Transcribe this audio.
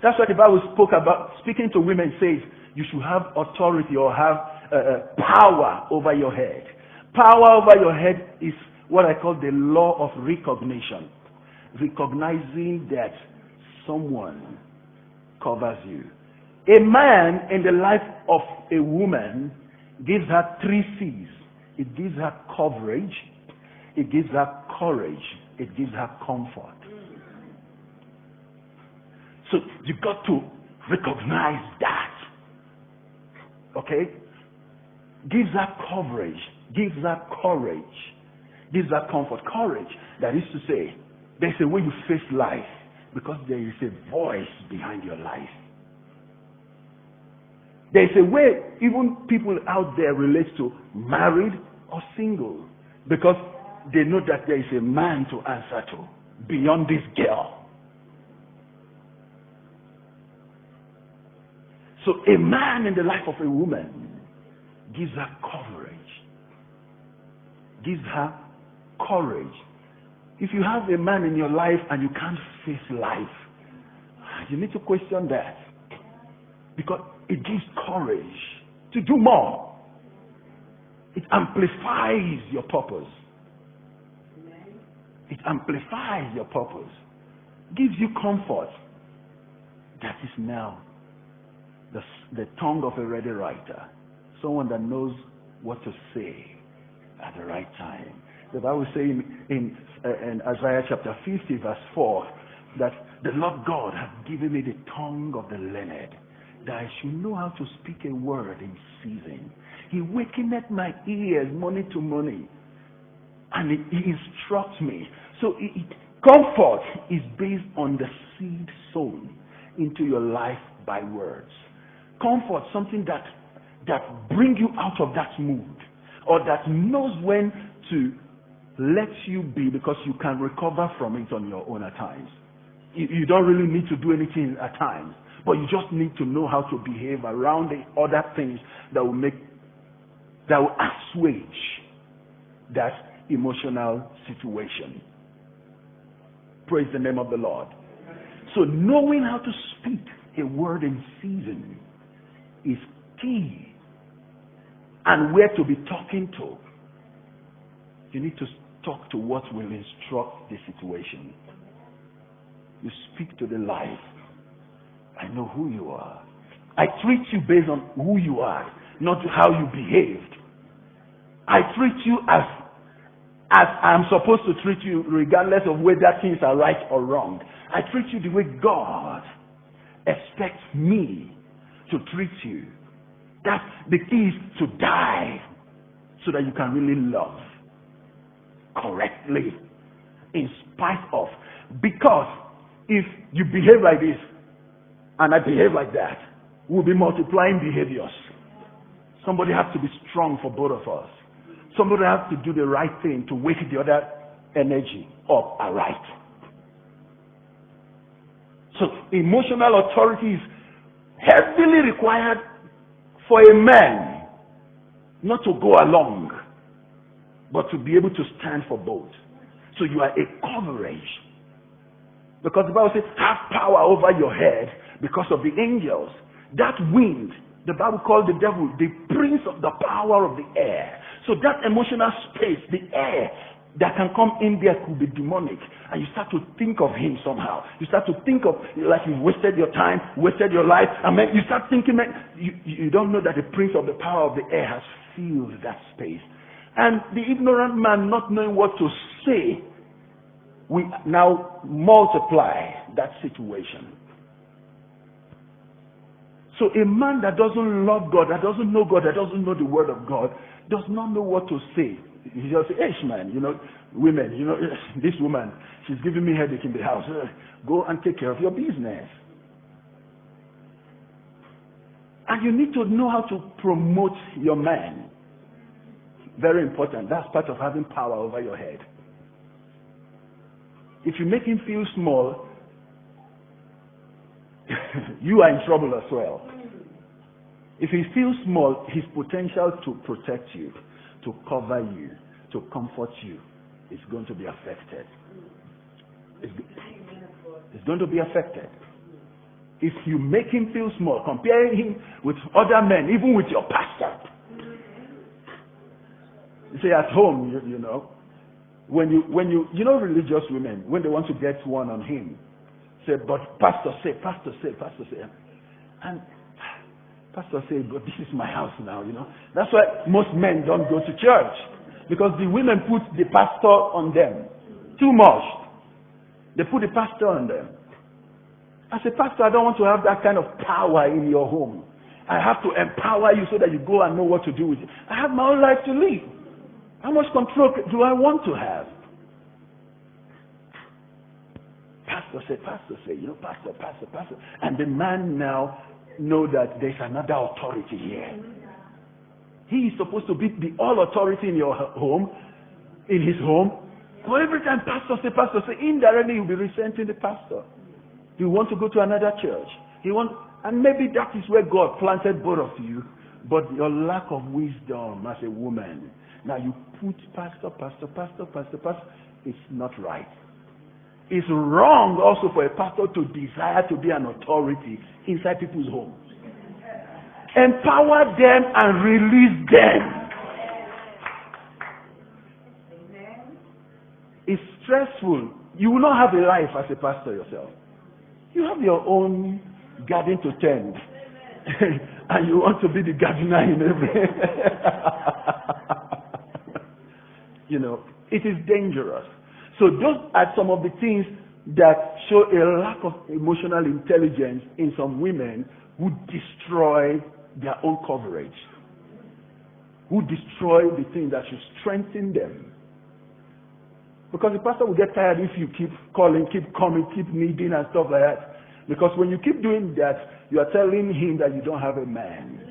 That's why the Bible spoke about, speaking to women, says you should have authority or have power over your head. Power over your head is what I call the law of recognition. Recognizing that someone covers you. A man in the life of a woman gives her 3 C's. It gives her coverage, it gives her courage, it gives her comfort. So you got to recognize that. Okay? Gives her coverage, gives her courage, gives her comfort. Courage, that is to say, there's a way you face life because there is a voice behind your life. There's a way even people out there relate to married or single because they know that there is a man to answer to beyond this girl. So a man in the life of a woman gives her coverage, gives her courage. If you have a man in your life and you can't face life, you need to question that. Because it gives courage to do more. It amplifies your purpose. It amplifies your purpose. Gives you comfort. That is now the tongue of a ready writer. Someone that knows what to say at the right time. The Bible says in Isaiah chapter 50 verse 4 that the Lord God has given me the tongue of the learned, that I should know how to speak a word in season. He wakeneth my ears morning to morning, and he instructs me. So comfort is based on the seed sown into your life by words. Comfort, something that brings you out of that mood, or that knows when to let you be because you can recover from it on your own at times. You don't really need to do anything at times, but you just need to know how to behave around the other things that will assuage that emotional situation. Praise the name of the Lord. So knowing how to speak a word in season is key, and where to be talking to. You need to talk to what will instruct the situation. You speak to the life. I know who you are. I treat you based on who you are, not how you behaved. I treat you as I'm supposed to treat you, regardless of whether things are right or wrong. I treat you the way God expects me to treat you. That's the key, is to die so that you can really love correctly in spite of. Because if you behave like this and I behave like that, we'll be multiplying behaviors. Somebody has to be strong for both of us. Somebody has to do the right thing to wake the other energy up aright. So emotional authority is heavily required for a man, not to go along, but to be able to stand for both. So you are a coverage. Because the Bible says, have power over your head because of the angels. That wind, the Bible called the devil the prince of the power of the air. So that emotional space, the air that can come in there could be demonic. And you start to think of him somehow. You start to think of like you've wasted your time, wasted your life. And you start thinking, you don't know that the prince of the power of the air has filled that space. And the ignorant man, not knowing what to say, we now multiply that situation. So a man that doesn't love God, that doesn't know God, that doesn't know the word of God, does not know what to say. He just says, hey man, women, this woman, she's giving me headache in the house. Go and take care of your business. And you need to know how to promote your man. Very important. That's part of having power over your head. If you make him feel small, you are in trouble as well. If he feels small, his potential to protect you, to cover you, to comfort you, is going to be affected. It's going to be affected. If you make him feel small, comparing him with other men, even with your pastor. You say at home, you know, when you religious women, when they want to get one on him, say, but pastor say, and pastor say, but this is my house now, you know. That's why most men don't go to church, because the women put the pastor on them too much. They put the pastor on them. As a pastor, I don't want to have that kind of power in your home. I have to empower you so that you go and know what to do with it. I have my own life to live. How much control do I want to have? Pastor say, you know, pastor. And the man now know that there's another authority here. He is supposed to be the all authority in your home, in his home. So every time pastor say, indirectly you'll be resenting the pastor. You want to go to another church. And maybe that is where God planted both of you, but your lack of wisdom as a woman. Now you put pastor. It's not right. It's wrong also for a pastor to desire to be an authority inside people's homes. Empower them and release them. It's stressful. You will not have a life as a pastor yourself. You have your own garden to tend. And you want to be the gardener in every... You know, it is dangerous. So those are some of the things that show a lack of emotional intelligence in some women who destroy their own coverage, who destroy the things that should strengthen them. Because the pastor will get tired if you keep calling, keep coming, keep needing and stuff like that. Because when you keep doing that, you are telling him that you don't have a man.